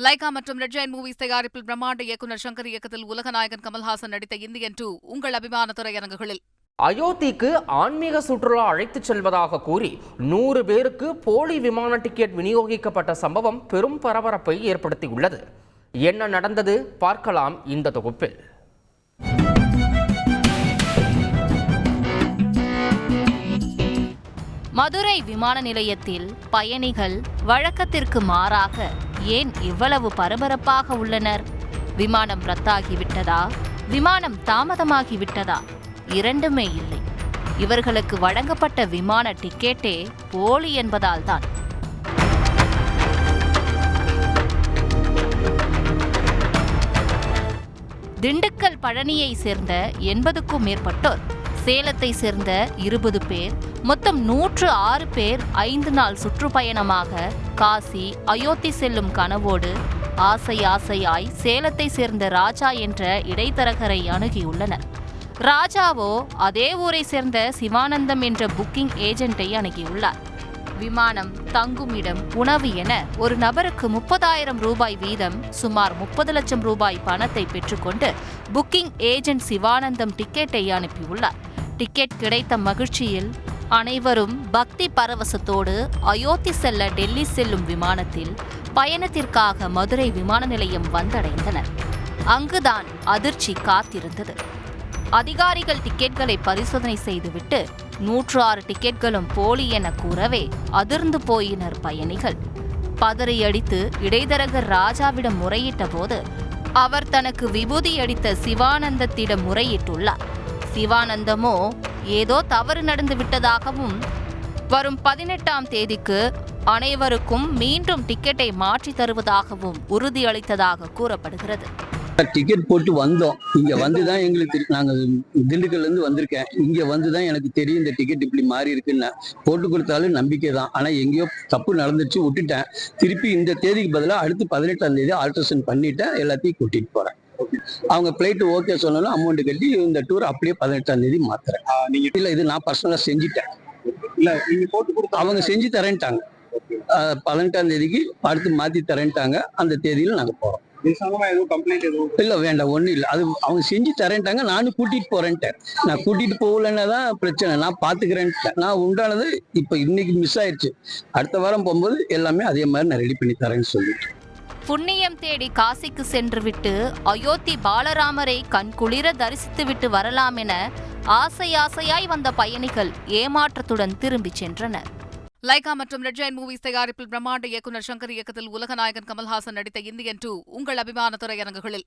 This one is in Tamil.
லைகா மற்றும் ரெட் ஜெயண்ட் மூவிஸ் தயாரிப்பில் பிரம்மாண்ட இயக்குநர் சங்கர் இயக்கத்தில் உலகநாயகன் கமல்ஹாசன் நடித்த இந்தியன் 2 உங்கள் அபிமான திரையரங்குகளில். அயோத்திக்கு ஆன்மீக சுற்றுலா அழைத்துச் செல்வதாக கூறி 100 பேருக்கு போலி விமான டிக்கெட் விநியோகிக்கப்பட்ட சம்பவம் பெரும் பரபரப்பை ஏற்படுத்தியுள்ளது. என்ன நடந்தது பார்க்கலாம் இந்த தொகுப்பில். மதுரை விமான நிலையத்தில் பயணிகள் வழக்கத்திற்கு மாறாக ஏன் இவ்வளவு பரபரப்பாக உள்ளனர்? விமானம் ரத்தாகிவிட்டதா? விமானம் தாமதமாகிவிட்டதா? இரண்டுமே இல்லை. இவர்களுக்கு வழங்கப்பட்ட விமான டிக்கெட்டே போலி என்பதால் தான். திண்டுக்கல் பழனியை சேர்ந்த 80க்கும் மேற்பட்டோர், சேலத்தை சேர்ந்த 20 பேர், மொத்தம் 106 பேர் 5 நாள் சுற்றுப்பயணமாக காசி அயோத்தி செல்லும் கனவோடு ஆசையாய் சேலத்தை சேர்ந்த ராஜா என்ற இடைத்தரகரை அணுகியுள்ளனர். ராஜாவோ அதே ஊரை சேர்ந்த சிவானந்தம் என்ற புக்கிங் ஏஜென்ட்டை அணுகியுள்ளார். விமானம், தங்குமிடம், உணவு என ஒரு நபருக்கு 30,000 ரூபாய் வீதம் சுமார் 30 லட்சம் ரூபாய் பணத்தை பெற்றுக்கொண்டு புக்கிங் ஏஜென்ட் சிவானந்தம் டிக்கெட்டை அனுப்பியுள்ளார். டிக்கெட் கிடைத்த மகிழ்ச்சியில் அனைவரும் பக்தி பரவசத்தோடு அயோத்தி செல்ல டெல்லி செல்லும் விமானத்தில் பயணத்திற்காக மதுரை விமான நிலையம் வந்தடைந்தனர். அங்குதான் அதிர்ச்சி காத்திருந்தது. அதிகாரிகள் டிக்கெட்களை பரிசோதனை செய்துவிட்டு 106 டிக்கெட்களும் போலி என கூறவே அதிர்ந்து போயினர் பயணிகள். பதறியடித்து இடைத்தரகர் ராஜாவிடம் முறையிட்ட போது அவர் தனக்கு விபூதி அடித்த சிவானந்தத்திடம் முறையிட்டுள்ளார். சிவானந்தமோ ஏதோ தவறு நடந்து விட்டதாகவும் வரும் 18ஆம் தேதிக்கு அனைவருக்கும் மீண்டும் டிக்கெட்டை மாற்றி தருவதாகவும் உறுதியளித்ததாக கூறப்படுகிறது. டிக்கெட் போட்டு வந்தோம். இங்க வந்துதான் எங்களுக்கு நாங்கள் திண்டுக்கல்ல இருந்து வந்திருக்கேன். இங்க வந்துதான் எனக்கு தெரியும் இந்த டிக்கெட் இப்படி மாறி இருக்குன்னு. போட்டு கொடுத்தாலும் நம்பிக்கை தான். ஆனா எங்கேயோ தப்பு நடந்துச்சு, விட்டுட்டேன். திருப்பி இந்த தேதிக்கு பதிலாக அடுத்து 18ஆம் தேதி ஆல்ட்ரேஷன் பண்ணிட்டேன். எல்லாத்தையும் கூட்டிட்டு போறேன். அவங்க பிளைட் ஓகே சொன்னாலும் அமௌண்ட் கட்டி இந்த டூர் அப்படியே 18ஆம் தேதி மாத்துறேன். இல்ல இது நான் பர்சனலா செஞ்சுட்டேன். இல்ல நீங்க போட்டு கொடுத்து அவங்க செஞ்சு தரேன்ட்டாங்க. 18ஆம் தேதிக்கு அடுத்து மாத்தி தரேன்ட்டாங்க. அந்த தேதியில நாங்க போறோம். இல்ல வேண்டாம், ஒண்ணும் இல்ல. அது அவங்க செஞ்சு தரேன்ட்டாங்க. நானும் கூட்டிட்டு போறேன்ட்டேன். நான் கூட்டிட்டு போகலன்னா தான் பிரச்சனை. நான் பாத்துக்கிறேன்ட்டேன். நான் உண்டானது இப்ப இன்னைக்கு மிஸ் ஆயிடுச்சு. அடுத்த வாரம் போகும்போது எல்லாமே அதே மாதிரி நான் ரெடி பண்ணி தரேன்னு சொல்லிட்டு. புண்ணியம் தேடி காசிக்கு சென்றுவிட்டு அயோத்தி பாலராமரை கண்குளிர தரிசித்துவிட்டு வரலாம் என ஆசையாய் வந்த பயணிகள் ஏமாற்றத்துடன் திரும்பி சென்றனர். லைகா மற்றும் ரெட் ஜெயண்ட் மூவிஸ் தயாரிப்பில் பிரம்மாண்ட இயக்குநர் சங்கர் இயக்கத்தில் உலகநாயகன் கமல்ஹாசன் நடித்த இந்தியன் 2 உங்கள் அபிமான திரையரங்குகளில்.